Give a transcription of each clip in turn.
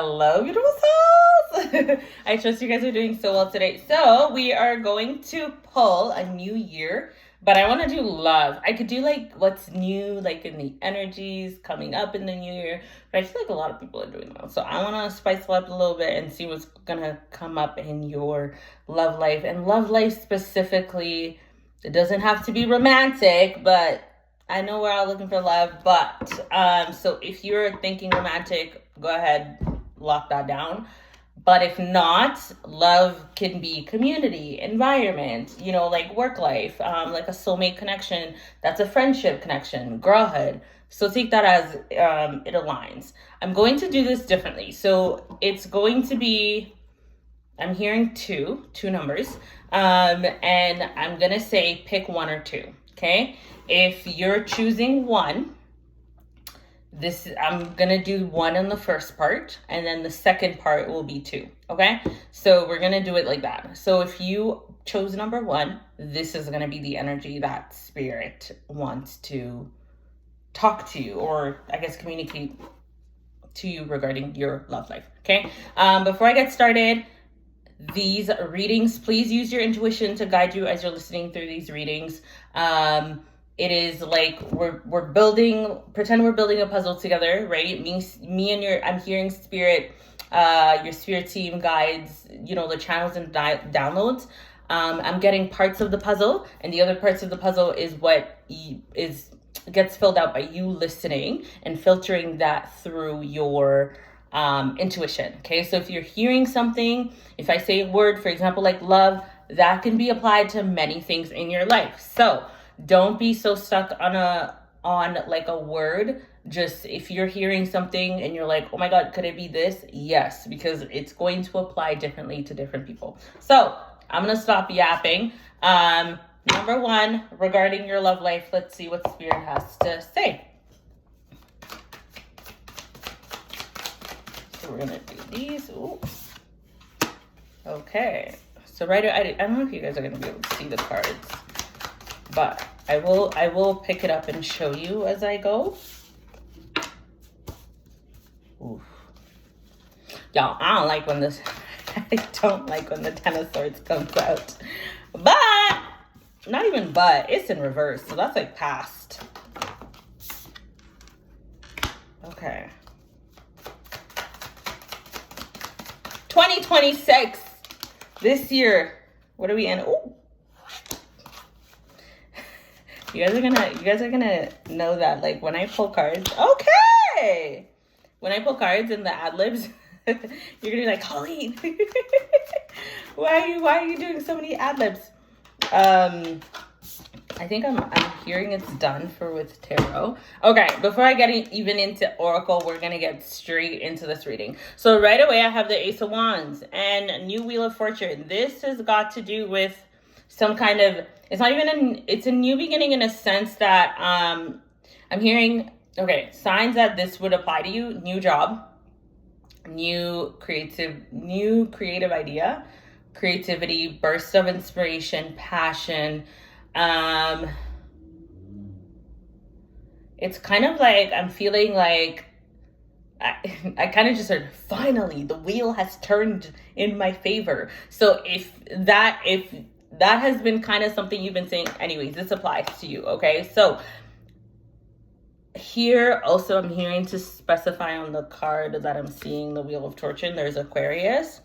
Hello, beautiful souls. I trust you guys are doing so well today. So we are going to pull a new year, but I want to do love. I could do like what's new, like in the energies coming up in the new year, but I feel like a lot of people are doing that. So I want to spice it up a little bit and see what's gonna come up in your love life. And love life specifically, it doesn't have to be romantic, but I know we're all looking for love. But so if you're thinking romantic, go ahead, lock that down. But if not, love can be community, environment, like work life, like a soulmate connection. That's a friendship connection, girlhood. So take that as it aligns. I'm going to do this differently. So it's going to be, I'm hearing two numbers. And I'm going to say pick one or two. Okay. If you're choosing one, I'm gonna do one in the first part, and then the second part will be two. Okay, so we're gonna do it like that. So if you chose number one, this is gonna be the energy that spirit wants to talk to you, or I guess communicate to you regarding your love life. Okay, before I get started, these readings, please use your intuition to guide you as you're listening through these readings. It is like we're building, pretend we're building a puzzle together, right? Me and I'm hearing spirit, your spirit team guides, the channels and downloads. I'm getting parts of the puzzle, and the other parts of the puzzle is what gets filled out by you listening and filtering that through your intuition. Okay, so if you're hearing something, if I say a word, for example, like love, that can be applied to many things in your life. So don't be so stuck on like a word. Just if you're hearing something and you're like, oh my God, could it be this? Yes, because it's going to apply differently to different people. So I'm going to stop yapping. Number one, regarding your love life, let's see what spirit has to say. So we're going to do these. Ooh. Okay. So I don't know if you guys are going to be able to see the cards, but I will pick it up and show you as I go. Oof. Y'all, I don't like when the Ten of Swords comes out. But, not even but, it's in reverse. So that's like past. Okay. 2026. This year. What are we in? Ooh. You guys are gonna know that, like, when I pull cards, okay, when I pull cards in the ad libs, you're gonna be like, Colleen, why are you doing so many ad libs? I think I'm hearing it's done with tarot. Okay, before I get even into oracle, we're gonna get straight into this reading. So right away, I have the Ace of Wands and New Wheel of Fortune. This has got to do with some kind of, it's a new beginning in a sense that I'm hearing, okay, signs that this would apply to you. New job, new creative idea, creativity, burst of inspiration, passion. It's kind of like I'm feeling like I kind of just heard, finally, the wheel has turned in my favor. So if that has been kind of something you've been saying, anyways, this applies to you, okay? So here also I'm hearing to specify on the card that I'm seeing, the Wheel of Fortune, there's Aquarius.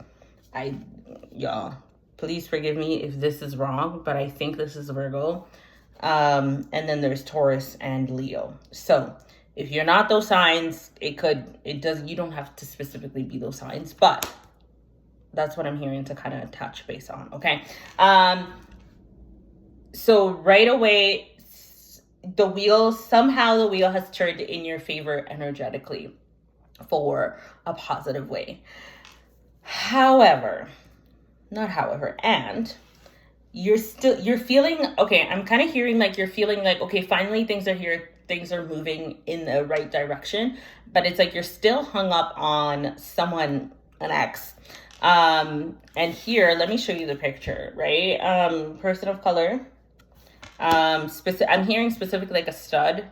Y'all, please forgive me if this is wrong, but I think this is Virgo. And then there's Taurus and Leo. So if you're not those signs, you don't have to specifically be those signs, but that's what I'm hearing to kind of touch base on, okay? So right away, somehow the wheel has turned in your favor energetically for a positive way. And you're feeling, okay, I'm kind of hearing like you're feeling like, okay, finally things are here, things are moving in the right direction, but it's like you're still hung up on someone, an ex. And here, let me show you the picture, right? Person of color. I'm hearing specifically like a stud.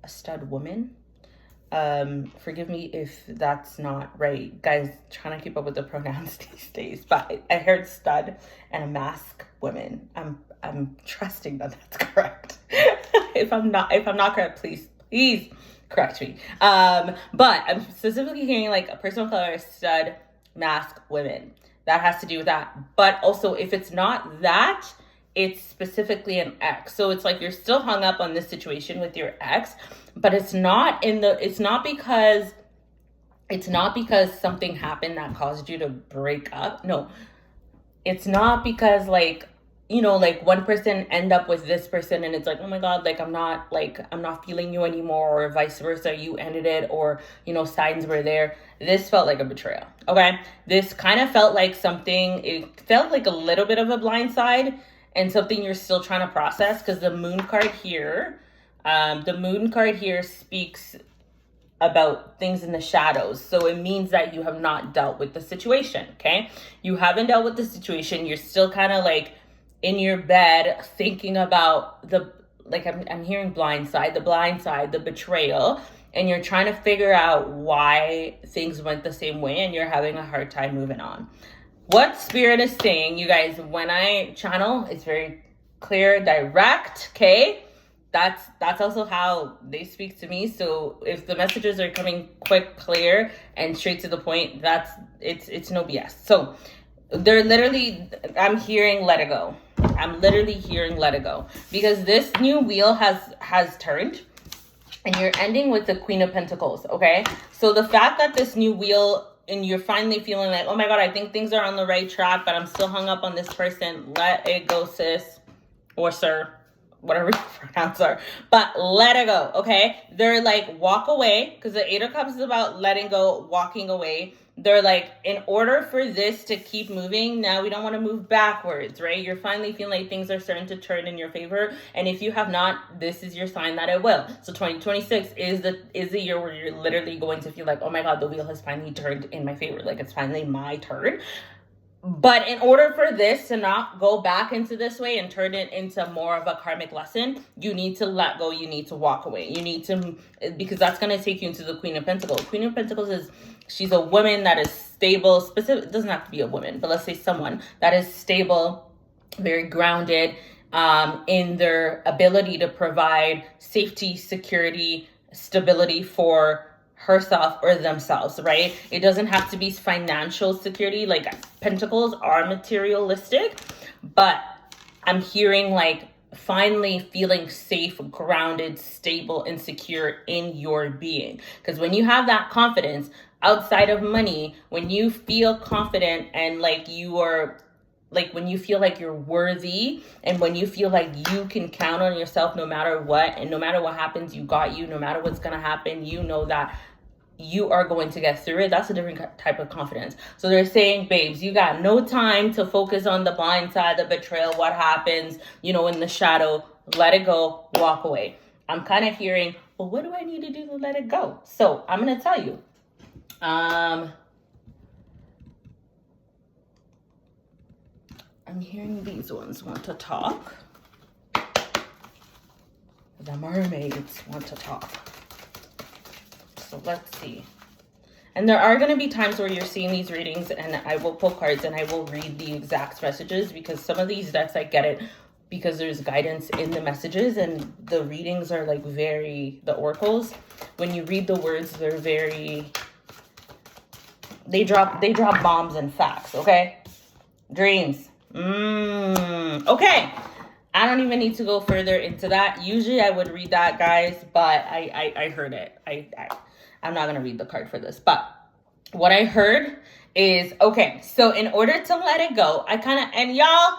a stud woman. Forgive me if that's not right. Guys, trying to keep up with the pronouns these days, but I heard stud and a mask woman. I'm trusting that that's correct. If I'm not correct, please correct me. But I'm specifically hearing like a person of color, stud, mask women. That has to do with that. But also, if it's not that, it's specifically an ex. So it's like you're still hung up on this situation with your ex, but it's not because something happened that caused you to break up. No, it's not because like, like one person end up with this person and it's like, oh my God, like I'm not feeling you anymore, or vice versa, you ended it, or signs were there. This felt like a betrayal. Okay, this kind of felt like it felt like a little bit of a blindside and something you're still trying to process, because the moon card here speaks about things in the shadows. So it means that you have not dealt with the situation. Okay, you haven't dealt with the situation. You're still kind of like in your bed thinking about I'm hearing blindside, the betrayal, and you're trying to figure out why things went the same way and you're having a hard time moving on. What Spirit is saying, you guys, when I channel, it's very clear, direct, okay? That's also how they speak to me. So if the messages are coming quick, clear, and straight to the point, it's no BS. So I'm hearing let it go. I'm literally hearing let it go, because this new wheel has turned and you're ending with the Queen of Pentacles, okay? So the fact that this new wheel, and you're finally feeling like, oh my God, I think things are on the right track, but I'm still hung up on this person. Let it go, sis, or sir, whatever your pronouns are, but let it go, okay? They're like, walk away, because the Eight of Cups is about letting go, walking away. They're like, in order for this to keep moving, now we don't want to move backwards, right? You're finally feeling like things are starting to turn in your favor. And if you have not, this is your sign that it will. So 2026 is the year where you're literally going to feel like, oh my God, the wheel has finally turned in my favor. Like, it's finally my turn. But in order for this to not go back into this way and turn it into more of a karmic lesson, you need to let go. You need to walk away. You need to, because that's going to take you into the Queen of Pentacles. Queen of Pentacles she's a woman that is stable. It doesn't have to be a woman, but let's say someone that is stable, very grounded, in their ability to provide safety, security, stability for herself or themselves, right? It doesn't have to be financial security. Like, pentacles are materialistic, but I'm hearing like finally feeling safe, grounded, stable, and secure in your being. Because when you have that confidence outside of money, when you feel confident and like you are, like when you feel like you're worthy, and when you feel like you can count on yourself no matter what, and no matter what happens, you got you, no matter what's going to happen, you know that you are going to get through it. That's a different type of confidence. So they're saying, babes, you got no time to focus on the blind side, the betrayal, what happens, in the shadow. Let it go, walk away. I'm kind of hearing, well, what do I need to do to let it go? So I'm going to tell you. I'm hearing these ones want to talk. The mermaids want to talk. So let's see. And there are going to be times where you're seeing these readings and I will pull cards and I will read the exact messages, because some of these decks, I get it because there's guidance in the messages, and the readings are like the oracles, when you read the words, they're they drop bombs and facts, okay? Dreams. Okay. I don't even need to go further into that. Usually I would read that, guys, but I heard it. I'm not going to read the card for this, but what I heard is, okay, so in order to let it go, and y'all,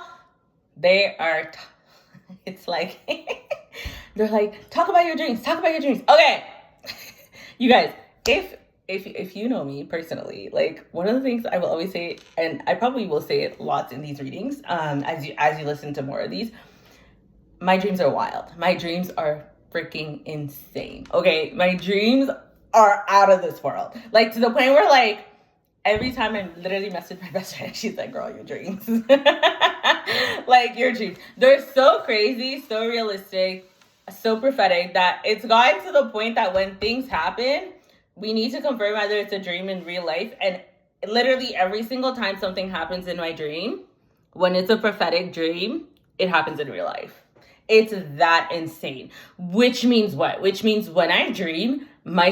it's like, they're like, talk about your dreams. Okay. You guys, if you know me personally, like, one of the things I will always say, and I probably will say it lots in these readings, as you listen to more of these, my dreams are wild. My dreams are freaking insane. Okay, my dreams are out of this world. Like, to the point where, like, every time I literally message my best friend, she's like, girl, your dreams. Like, your dreams. They're so crazy, so realistic. so prophetic that it's gotten to the point that when things happen, we need to confirm whether it's a dream in real life. And literally every single time something happens in my dream, when it's a prophetic dream, it happens in real life. It's that insane. Which means what? Which means when I dream, my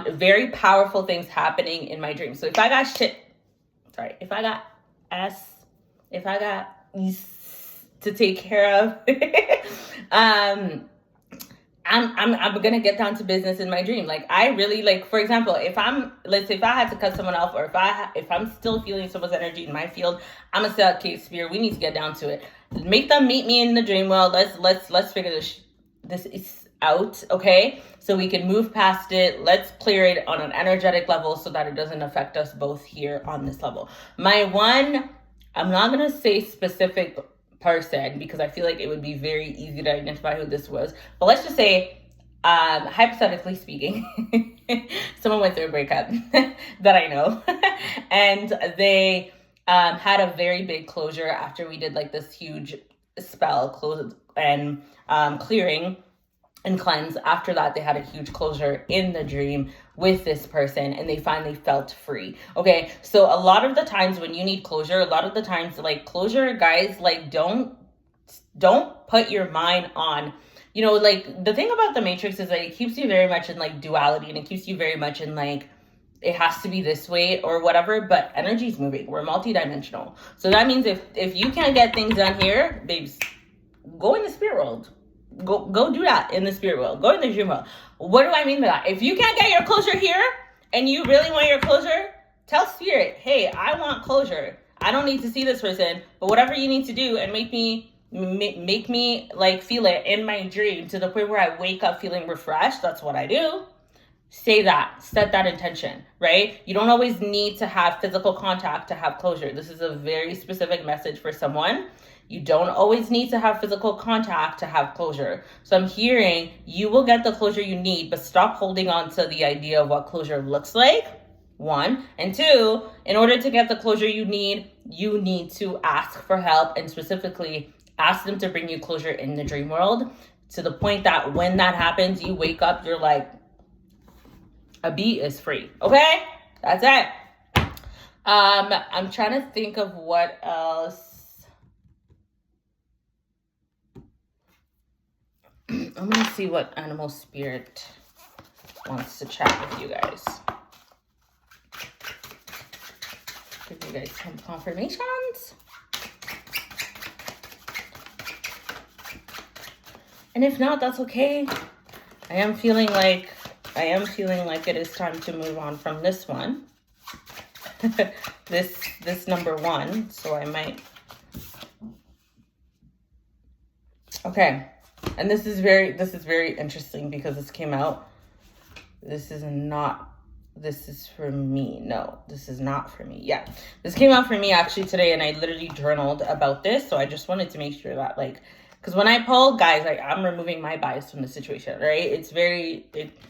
very powerful things happening in my dream. So if I got if I got to take care of, I'm gonna get down to business in my dream. Like I really like, for example, let's say if I had to cut someone off, or if I'm still feeling someone's energy in my field, I'm gonna say, okay, Spirit, we need to get down to it. Make them meet me in the dream world. Let's figure this is out, okay? So we can move past it. Let's clear it on an energetic level so that it doesn't affect us both here on this level. I'm not gonna say specific person because I feel like it would be very easy to identify who this was. But let's just say, hypothetically speaking, someone went through a breakup that I know, and they had a very big closure after we did like this huge spell close and clearing and cleanse. After that, they had a huge closure in the dream with this person, and they finally felt free. Okay, so a lot of the times when you need closure, a lot of the times, like, closure, guys, like, don't put your mind on, like, the thing about the Matrix is that it keeps you very much in like duality, and it keeps you very much in like, it has to be this way or whatever, but energy's moving. We're multidimensional. So that means if you can't get things done here, babes, go in the spirit world. Go do that in the spirit world. Go in the dream world. What do I mean by that? If you can't get your closure here and you really want your closure, tell spirit, hey, I want closure. I don't need to see this person, but whatever you need to do and make me like feel it in my dream to the point where I wake up feeling refreshed. That's what I do. Say that, set that intention, right? You don't always need to have physical contact to have closure. This is a very specific message for someone. You don't always need to have physical contact to have closure. So I'm hearing you will get the closure you need, but stop holding on to the idea of what closure looks like. 1. And 2, in order to get the closure you need to ask for help, and specifically ask them to bring you closure in the dream world, to the point that when that happens, you wake up, you're like, a bee is free. Okay? That's it. I'm trying to think of what else. I'm going to see what animal spirit wants to chat with you guys. Give you guys some confirmations. And if not, that's okay. I am feeling like it is time to move on from this one. this number 1. So I might. Okay. And this is very interesting because this came out. This is for me. No, this is not for me. Yeah. This came out for me actually today, and I literally journaled about this. So I just wanted to make sure that, like, because when I pull, guys, like, I'm removing my bias from the situation, right? It's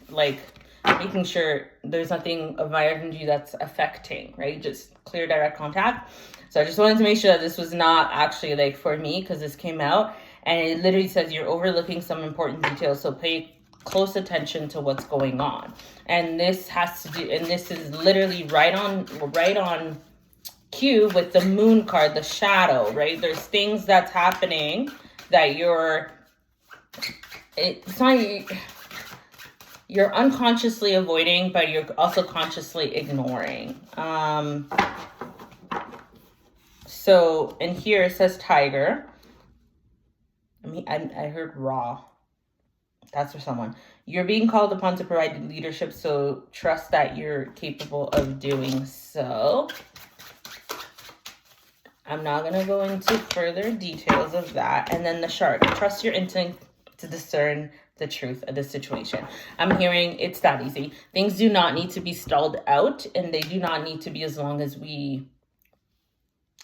like making sure there's nothing of my energy that's affecting, right? Just clear direct contact. So I just wanted to make sure that this was not actually like for me, because this came out and it literally says you're overlooking some important details. So pay close attention to what's going on. And this is literally right on cue with the moon card, the shadow, right? There's things that's happening that you're unconsciously avoiding, but you're also consciously ignoring. So in here it says tiger. I heard raw. That's for someone. You're being called upon to provide leadership, so trust that you're capable of doing so. I'm not going to go into further details of that. And then the shark. Trust your instinct to discern the truth of the situation. I'm hearing it's that easy. Things do not need to be stalled out, and they do not need to be as long as we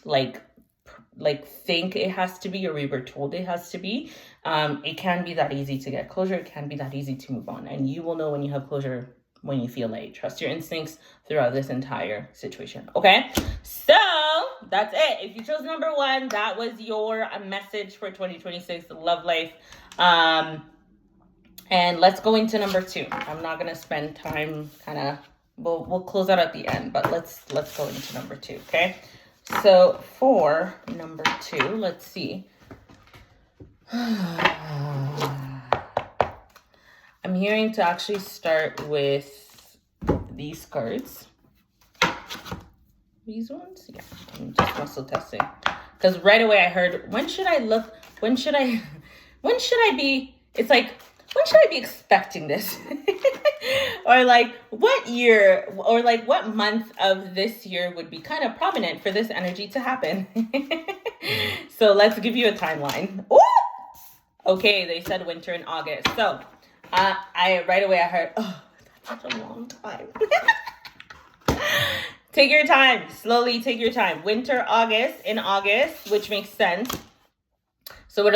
like think it has to be, or we were told it has to be. It can be that easy to get closure. It can be that easy to move on. And you will know when you have closure when you feel like. Trust your instincts throughout this entire situation. Okay? So that's it. If you chose number 1, that was your message for 2026 love life. And let's go into number 2. I'm not gonna spend time we'll close out at the end, but let's go into number 2, okay? So for number 2, let's see. I'm hearing to actually start with these cards. These ones? Yeah, I'm just muscle testing. Because right away I heard, when should I be, it's like, when should I be expecting this? Or like, what year, or like what month of this year would be kind of prominent for this energy to happen? So let's give you a timeline. Ooh! Okay, they said winter in August. So I right away I heard, oh, that's such a long time. Take your time. Slowly take your time. Winter, in August, which makes sense. So what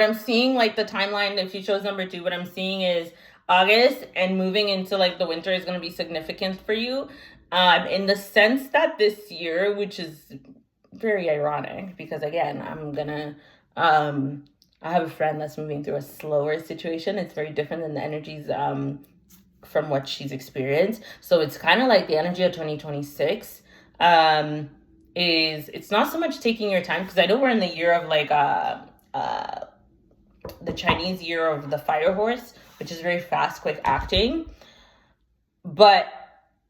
I'm seeing, like the timeline, if you chose number 2, what I'm seeing is August and moving into like the winter is going to be significant for you. In the sense that this year, which is very ironic because again, I have a friend that's moving through a slower situation. It's very different than the energies from what she's experienced. So it's kind of like the energy of 2026 it's not so much taking your time, because I know we're in the year of like the Chinese year of the fire horse, which is very fast, quick acting. But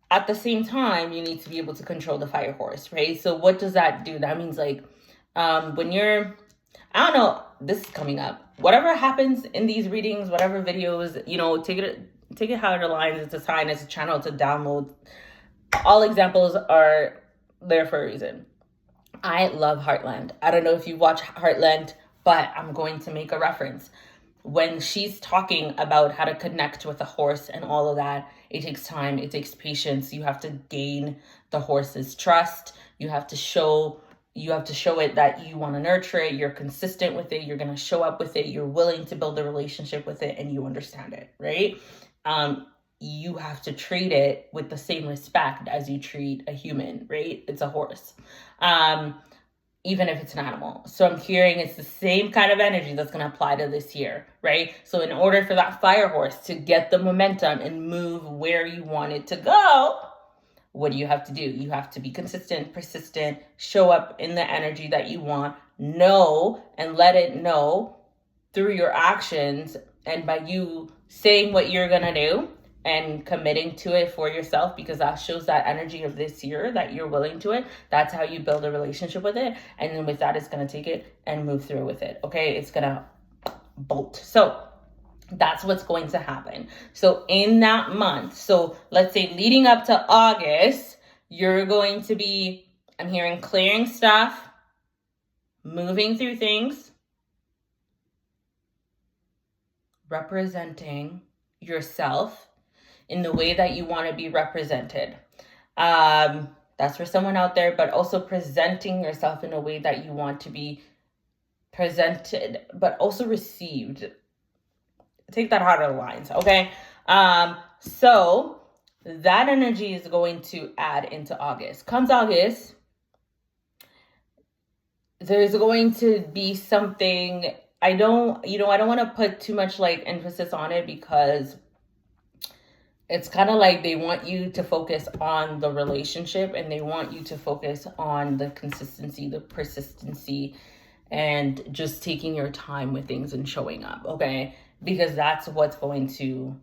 at the same time, you need to be able to control the fire horse, right? So what does that do? That means like when you're, I don't know, this is coming up. Whatever happens in these readings, whatever videos, take it how it aligns. It's a sign, it's a channel, it's a download. All examples are there for a reason. I love Heartland. I don't know if you watch Heartland, but I'm going to make a reference. When she's talking about how to connect with a horse and all of that, it takes time, it takes patience. You have to gain the horse's trust. You have to show it that you want to nurture it, you're consistent with it, you're going to show up with it, you're willing to build a relationship with it, and you understand it, right? You have to treat it with the same respect as you treat a human, right? It's a horse, even if it's an animal. So I'm hearing it's the same kind of energy that's going to apply to this year, right? So in order for that fire horse to get the momentum and move where you want it to go, what do you have to do? You have to be consistent, persistent, show up in the energy that you want, know and let it know through your actions, and by you saying what you're going to do and committing to it for yourself, because that shows that energy of this year that you're willing to it. That's how you build a relationship with it. And then with that, it's going to take it and move through with it. Okay. It's going to bolt. So that's what's going to happen. So in that month, so let's say leading up to August, you're going to be, I'm hearing clearing stuff, moving through things, representing yourself in the way that you want to be represented. That's for someone out there, but also presenting yourself in a way that you want to be presented, but also received. Take that how it aligns, okay? So that energy is going to add into August. Comes August, there's going to be something, I don't want to put too much like emphasis on it, because it's kind of like they want you to focus on the relationship, and they want you to focus on the consistency, the persistency, and just taking your time with things and showing up, okay? Because that's what's going to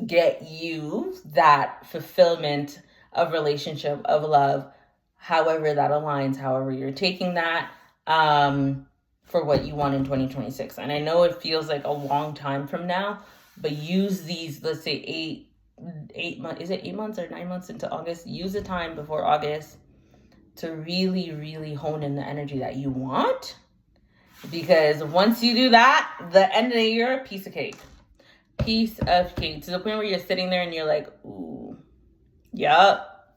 get you that fulfillment of relationship, of love, however that aligns, however you're taking that for what you want in 2026. And I know it feels like a long time from now, but use these, let's say 8 months, is it 8 months or 9 months into August? Use the time before August to really, really hone in the energy that you want. Because once you do that, the end of the year, piece of cake. Piece of cake. To the point where you're sitting there and you're like, ooh, yup,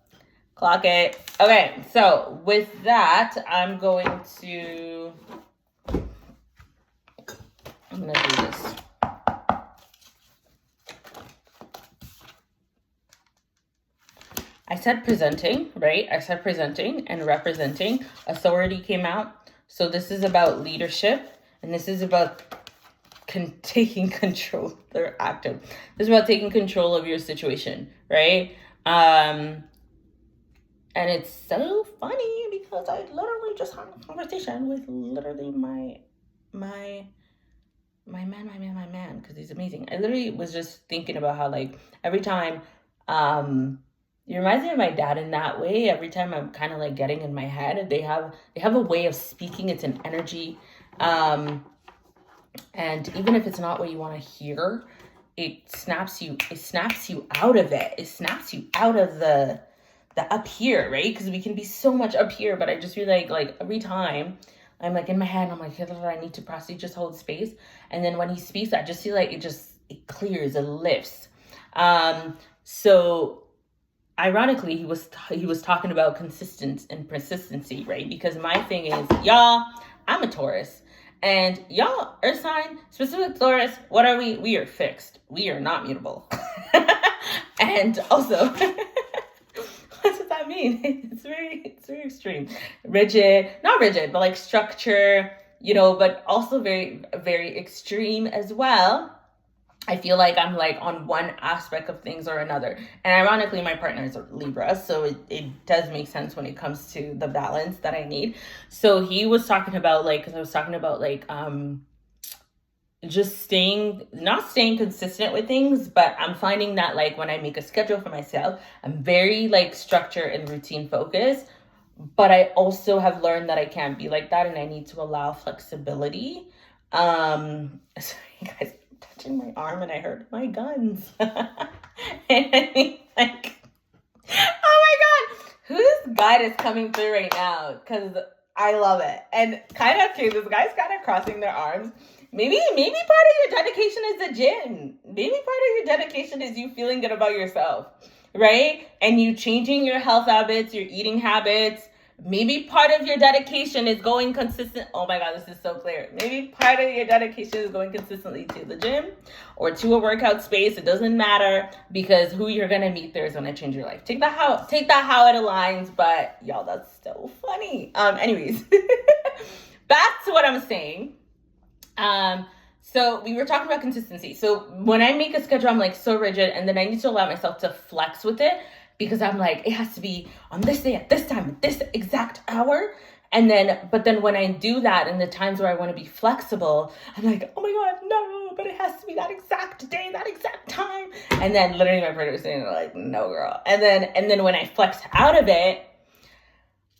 clock it. Okay, so with that, I'm going to do this. I said presenting, right? I said presenting and representing. Authority came out. So this is about leadership, and this is about taking control. They're active. This is about taking control of your situation, right? And it's so funny because I literally just had a conversation with literally my man, because he's amazing. I literally was just thinking about how, like, every time, it reminds me of my dad in that way. Every time I'm kind of like getting in my head, they have a way of speaking. It's an energy. And even if it's not what you want to hear, it snaps you out of it. It snaps you out of the up here, right? Because we can be so much up here, but I just feel like every time I'm like in my head, I'm like, I need to process, just hold space. And then when he speaks, I just feel like it clears, it lifts. So ironically, he was talking about consistency and persistency, right? Because my thing is, y'all, I'm a Taurus. And y'all, Earth sign, specific Taurus, what are we? We are fixed. We are not mutable. And also, what does that mean? It's very extreme. Rigid, not rigid, but like structure, but also very, very extreme as well. I feel like I'm like on one aspect of things or another. And ironically, my partner is a Libra, so it does make sense when it comes to the balance that I need. So he was talking about because I was talking about just not staying consistent with things, but I'm finding that like when I make a schedule for myself, I'm very like structure and routine focused. But I also have learned that I can't be like that and I need to allow flexibility. Sorry guys, touching my arm and I heard my guns. And I mean, like, oh my God, whose guide is coming through right now? Because I love it. And kind of, okay, this guy's kind of crossing their arms. Maybe part of your dedication is the gym. Maybe part of your dedication is you feeling good about yourself, right? And you changing your health habits, your eating habits. Maybe part of your dedication is going consistent. Oh my God, this is so clear. Maybe part of your dedication is going consistently to the gym or to a workout space. It doesn't matter, because who you're going to meet there is going to change your life. Take that how it aligns, but y'all, that's so funny. Anyways, back to what I'm saying. So we were talking about consistency. So when I make a schedule, I'm like so rigid, and then I need to allow myself to flex with it. Because I'm like, it has to be on this day at this time, at this exact hour. But then when I do that and the times where I want to be flexible, I'm like, oh my God, no, but it has to be that exact day, that exact time. And then literally my partner was saying like, no girl. And then when I flex out of it,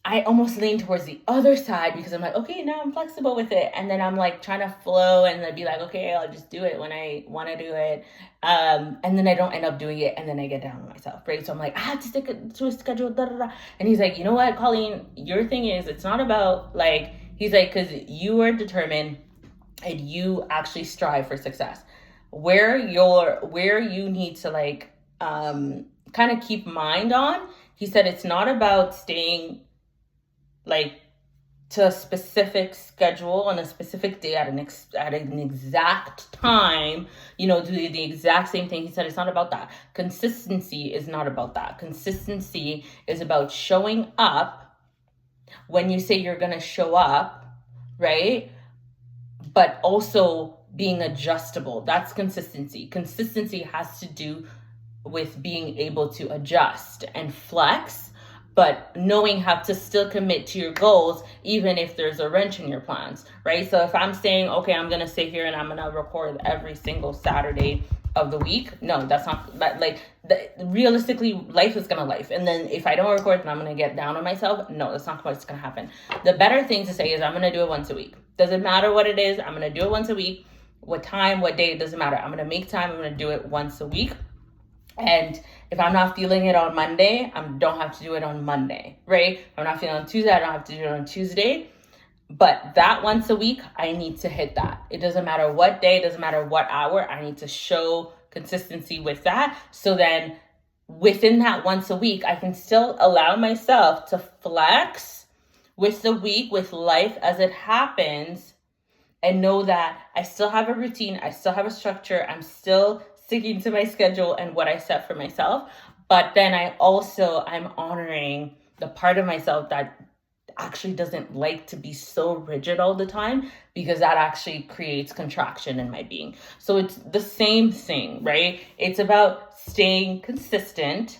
I almost lean towards the other side because I'm like, okay, now I'm flexible with it. And then I'm like trying to flow and then be like, okay, I'll just do it when I want to do it. And then I don't end up doing it. And then I get down on myself, right? So I'm like, I have to stick to a schedule, da, da, da. And he's like, you know what, Colleen, your thing is, it's not about like, he's like, because you are determined and you actually strive for success. Where you need to like, kind of keep mind on, he said, it's not about staying like to a specific schedule on a specific day at an exact time, do the exact same thing. He said it's not about that. Consistency is not about that. Consistency is about showing up when you say you're going to show up, right? But also being adjustable. That's consistency. Consistency has to do with being able to adjust and flex, but knowing how to still commit to your goals, even if there's a wrench in your plans, right? So if I'm saying, okay, I'm going to sit here and I'm going to record every single Saturday of the week. No, that's not that. Realistically, life is going to life. And then if I don't record, then I'm going to get down on myself. No, that's not what's going to happen. The better thing to say is I'm going to do it once a week. Doesn't matter what it is. I'm going to do it once a week. What time, what day, it doesn't matter. I'm going to make time. I'm going to do it once a week. And if I'm not feeling it on Monday, I don't have to do it on Monday, right? If I'm not feeling it on Tuesday, I don't have to do it on Tuesday. But that once a week, I need to hit that. It doesn't matter what day, it doesn't matter what hour. I need to show consistency with that. So then within that once a week, I can still allow myself to flex with the week, with life as it happens, and know that I still have a routine, I still have a structure, I'm still sticking to my schedule and what I set for myself. But then I'm honoring the part of myself that actually doesn't like to be so rigid all the time, because that actually creates contraction in my being. So it's the same thing, right? It's about staying consistent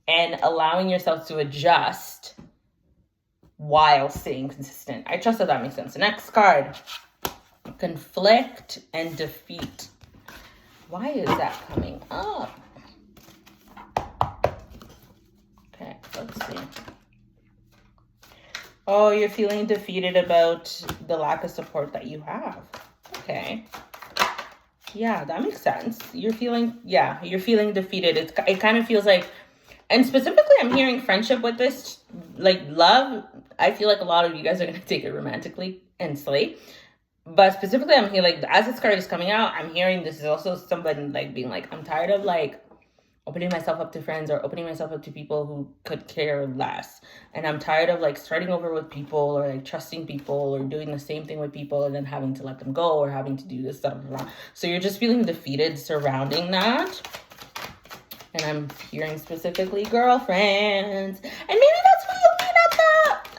and allowing yourself to adjust while staying consistent. I trust that makes sense. The next card, conflict and defeat. Why is that coming up? Okay, let's see. Oh, you're feeling defeated about the lack of support that you have. Okay. Yeah, that makes sense. You're feeling defeated. It kind of feels like, and specifically I'm hearing friendship with this, like love. I feel like a lot of you guys are going to take it romantically and slay. But specifically I'm here, like, as this card is coming out, I'm hearing this is also somebody like being like, I'm tired of like opening myself up to friends or opening myself up to people who could care less. And I'm tired of like starting over with people or like trusting people or doing the same thing with people and then having to let them go or having to do this stuff. So you're just feeling defeated surrounding that. And I'm hearing specifically girlfriends. And maybe that's what you'll meet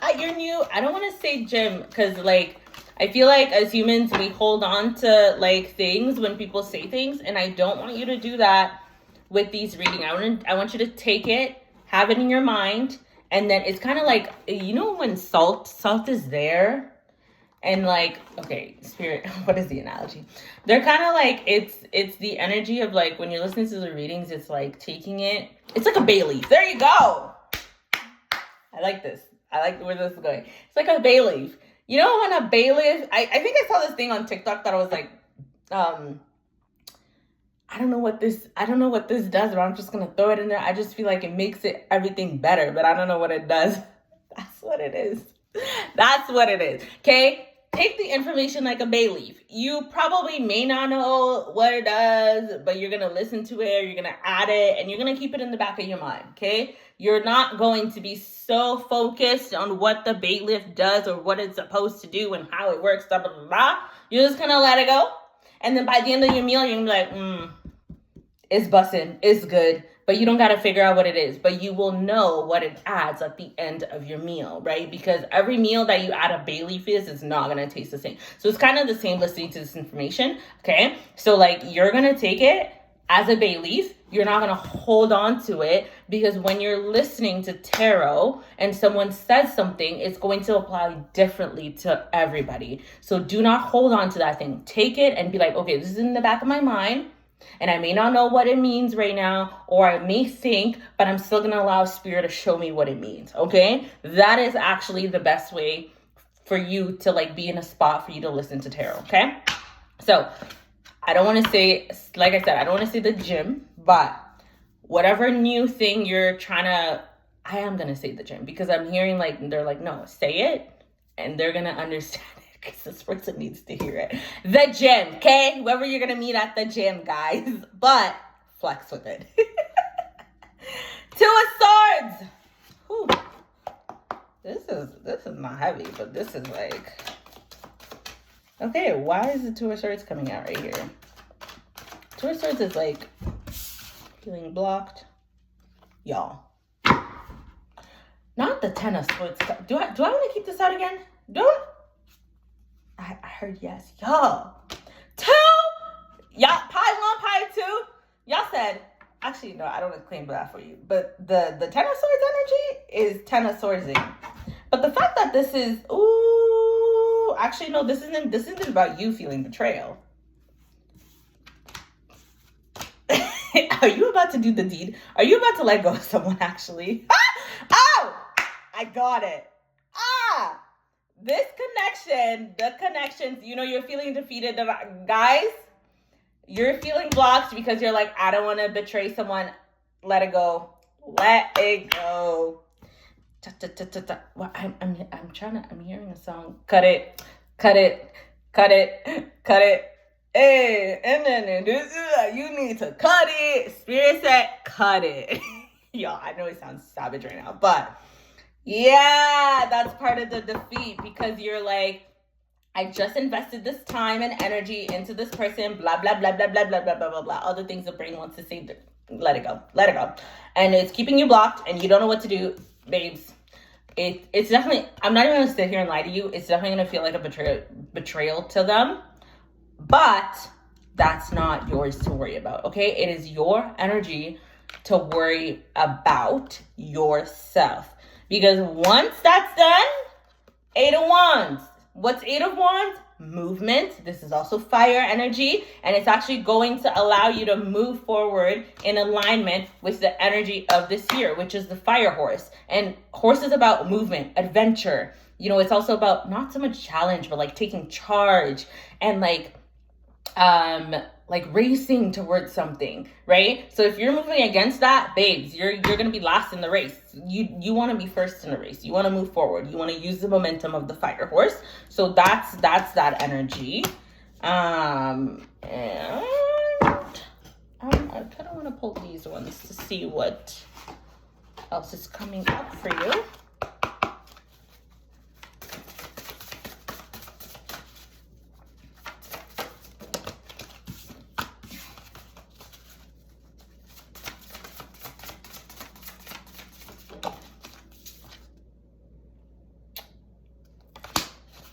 at your new, I don't want to say gym, because like, I feel like as humans, we hold on to like things when people say things. And I don't want you to do that with these reading. I want you to take it, have it in your mind. And then it's kind of like, you know, when salt is there and like, okay, spirit, what is the analogy? They're kind of like, it's the energy of like, when you're listening to the readings, it's like taking it, it's like a bay leaf. There you go. I like this. I like where this is going. It's like a bay leaf. You know, when a bay leaf, I think I saw this thing on TikTok that I was like, I don't know what this does, but I'm just going to throw it in there. I just feel like it makes it everything better, but I don't know what it does. That's what it is. That's what it is. Okay? Take the information like a bay leaf. You probably may not know what it does, but you're going to listen to it, or you're going to add it, and you're going to keep it in the back of your mind, okay? You're not going to be so focused on what the bay leaf does or what it's supposed to do and how it works, blah, blah, blah, blah. You're just going to let it go. And then by the end of your meal, you're going to be like, it's bussin', it's good, but you don't got to figure out what it is, but you will know what it adds at the end of your meal, right? Because every meal that you add a bay leaf is not going to taste the same. So it's kind of the same listening to this information, okay? So like, you're going to take it as a bay leaf. You're not going to hold on to it, because when you're listening to tarot and someone says something, it's going to apply differently to everybody. So do not hold on to that thing. Take it and be like, okay, this is in the back of my mind. And I may not know what it means right now, or I may think, but I'm still going to allow spirit to show me what it means. Okay. That is actually the best way for you to like be in a spot for you to listen to tarot. Okay. So I don't want to say, like I said, I don't want to say the gym, but whatever new thing you're trying to, I am going to say the gym, because I'm hearing like, they're like, no, say it and they're going to understand it. Because this person needs to hear it. The gym, okay? Whoever you're going to meet at the gym, guys. But flex with it. Two of Swords. Whew. This is not heavy, but this is like... Okay, why is the Two of Swords coming out right here? Two of Swords is like feeling blocked. Y'all. Not the Ten of Swords. Do I want to keep this out again? I heard yes. Y'all. Two. Y'all, pie one, pie two. Y'all said, actually, no, I don't want to claim that for you. But the Ten of Swords energy is Ten of Swordsing. But the fact that this is, ooh, actually, no, this isn't about you feeling betrayal. Are you about to do the deed? Are you about to let go of someone, actually? Oh, I got it. This connection, the connections, you know, you're feeling defeated. Guys, you're feeling blocked because you're like, I don't want to betray someone. Let it go. Let it go. Well, I'm hearing a song. Cut it. Hey, and then you need to cut it. Spirit said, cut it. Y'all, I know it sounds savage right now, but yeah, that's part of the defeat, because you're like, I just invested this time and energy into this person, blah, blah, blah, blah, blah, blah, blah, blah, blah, blah. All the things the brain wants to say, let it go. And it's keeping you blocked and you don't know what to do, babes. it's definitely, I'm not even gonna sit here and lie to you, it's definitely gonna feel like a betrayal to them, but that's not yours to worry about, okay? It is your energy to worry about yourself. Because once that's done, 8 of Wands. What's 8 of Wands? Movement. This is also fire energy, and it's actually going to allow you to move forward in alignment with the energy of this year, which is the fire horse. And horse is about movement, adventure. You know, it's also about not so much challenge, but like taking charge and like racing towards something, right? So if you're moving against that, babes, you're gonna be last in the race. You want to be first in the race. You want to move forward. You want to use the momentum of the fire horse. So that's that energy. And I kind of want to pull these ones to see what else is coming up for you.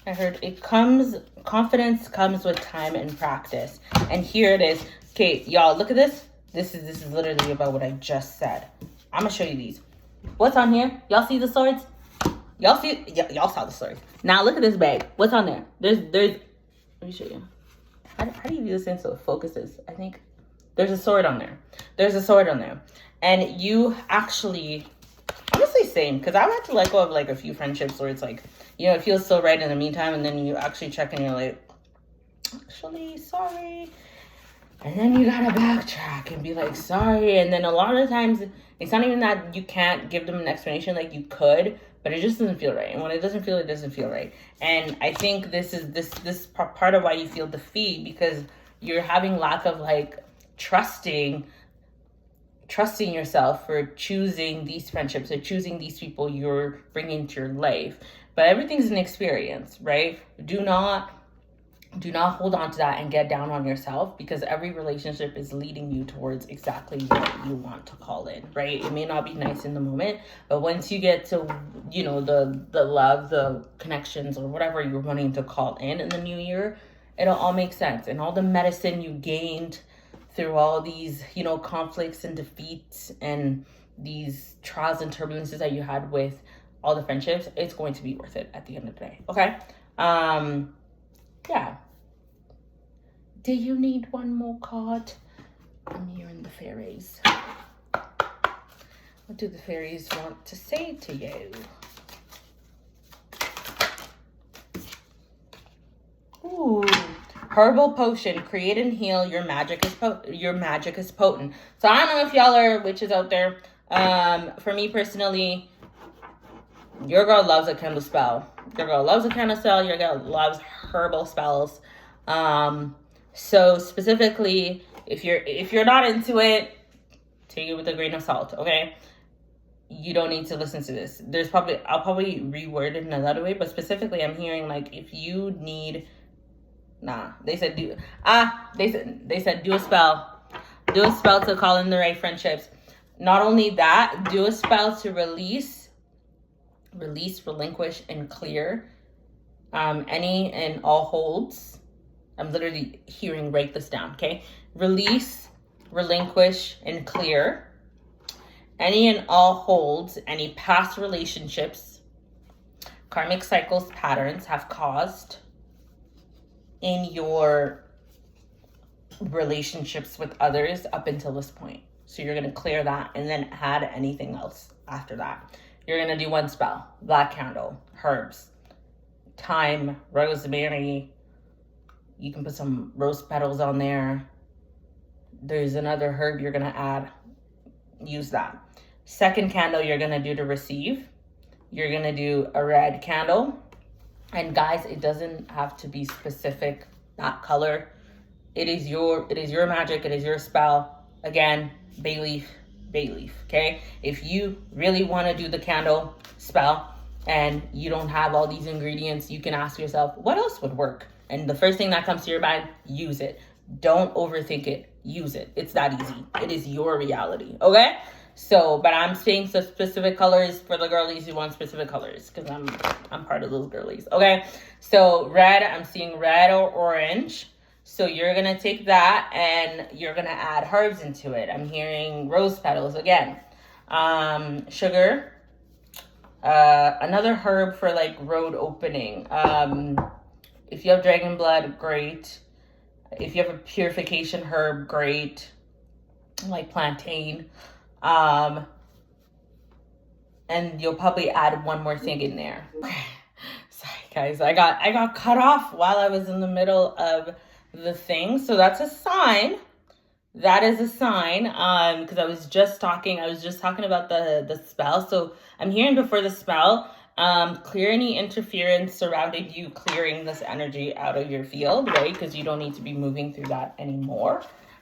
I heard confidence comes with time and practice. And here it is. Okay, y'all, look at this. This is literally about what I just said. I'm gonna show you these. What's on here? Y'all see the swords? Y'all saw the swords. Now look at this bag. What's on there? There's let me show you. How do you do this thing so it focuses? I think there's a sword on there. There's a sword on there. And you actually, honestly same, because I've had to let go of like a few friendships where it's like, you know, it feels so right in the meantime, and then you actually check and you're like, actually, sorry. And then you gotta backtrack and be like, sorry. And then a lot of times, it's not even that you can't give them an explanation, like you could, but it just doesn't feel right. And when it doesn't feel right. And I think this is this part of why you feel defeat, because you're having lack of like trusting yourself for choosing these friendships or choosing these people you're bringing into your life. But everything's an experience, right? Do not hold on to that and get down on yourself, because every relationship is leading you towards exactly what you want to call it, right? It may not be nice in the moment, but once you get to, you know, the love, the connections, or whatever you're wanting to call in the new year, it'll all make sense. And all the medicine you gained through all these, you know, conflicts and defeats and these trials and turbulences that you had with all the friendships, it's going to be worth it at the end of the day. Okay. Yeah. Do you need one more card? I'm hearing the fairies. What do the fairies want to say to you? Ooh. Herbal potion. Create and heal. Your magic is potent. So I don't know if y'all are witches out there. For me personally, your girl loves a candle spell. Your girl loves a candle spell. Your girl loves herbal spells. So specifically, if you're not into it, take it with a grain of salt, okay? You don't need to listen to this. I'll probably reword it in another way, but specifically I'm hearing like if you need, they said do a spell. Do a spell to call in the right friendships. Not only that, do a spell to release, relinquish, and clear any and all holds. I'm literally hearing, write this down, okay? Release, relinquish, and clear any and all holds, any past relationships, karmic cycles, patterns have caused in your relationships with others up until this point. So you're going to clear that and then add anything else after that. You're going to do one spell, black candle, herbs, thyme, rosemary. You can put some rose petals on there. There's another herb you're going to add. Use that. Second candle you're going to do to receive. You're going to do a red candle. And guys, it doesn't have to be specific, that color. It is your magic. It is your spell. Again, bay leaf, okay? If you really want to do the candle spell and you don't have all these ingredients, you can ask yourself, what else would work? And the first thing that comes to your mind, use it. Don't overthink it. Use it. It's that easy. It is your reality, okay? So, but I'm saying some specific colors for the girlies who want specific colors because I'm part of those girlies. Okay, so red, I'm seeing red or orange. So you're gonna take that and you're gonna add herbs into it. I'm hearing rose petals again, sugar, another herb for like road opening. If you have dragon blood, great. If you have a purification herb, great. Like plantain. And you'll probably add one more thing in there. Sorry guys, I got cut off while I was in the middle of the thing. So that's a sign. That is a sign. Because I was just talking about the spell. So I'm hearing before the spell, clear any interference surrounding you, clearing this energy out of your field, right? Because you don't need to be moving through that anymore.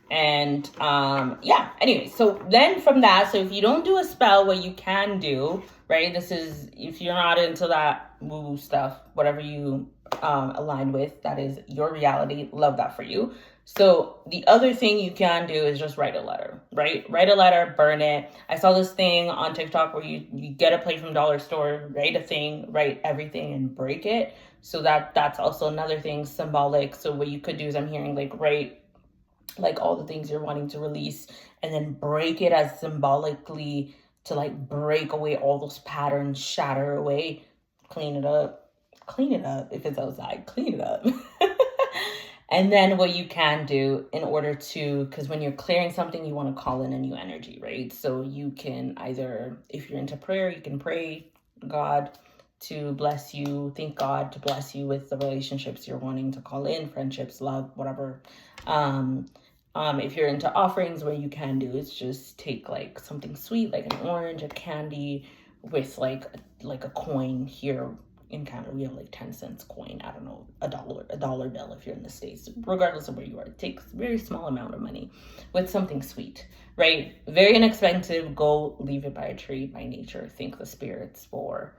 And yeah, anyway, so then from that, so if you don't do a spell, what you can do, right, this is if you're not into that woo stuff, whatever you align with, that is your reality. Love that for you. So the other thing you can do is just write a letter, right? Write a letter, burn it. I saw this thing on TikTok where you get a plate from dollar store, write a thing, write everything and break it. So that's also another thing symbolic. So what you could do is I'm hearing like write like all the things you're wanting to release and then break it as symbolically to like break away all those patterns, shatter away, clean it up if it's outside, clean it up. And then what you can do in order to, because when you're clearing something, you want to call in a new energy, right? So you can either, if you're into prayer, you can pray God to bless you, thank God to bless you with the relationships you're wanting to call in, friendships, love, whatever. If you're into offerings, what you can do is just take like something sweet, like an orange, a candy, with like a coin. Here in Canada, we have like 10 cents coin. I don't know, a dollar bill if you're in the States. Regardless of where you are, it takes a very small amount of money with something sweet, right? Very inexpensive. Go leave it by a tree, by nature. Thank the spirits for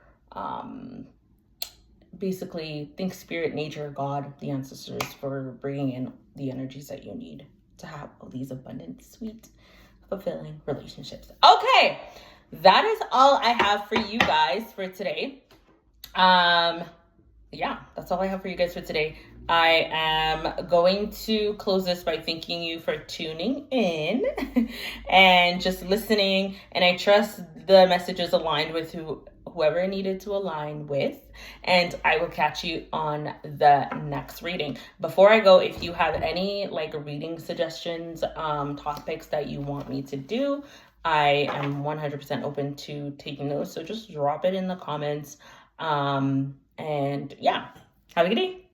basically think spirit, nature, God, the ancestors for bringing in the energies that you need to have all these abundant, sweet, fulfilling relationships. Okay, that is all I have for you guys for today. Yeah, that's all I have for you guys for today. I am going to close this by thanking you for tuning in and just listening. And I trust the messages aligned with whoever needed to align with. And I will catch you on the next reading. Before I go, if you have any like reading suggestions, topics that you want me to do, I am 100% open to taking those. So just drop it in the comments. And yeah, have a good day.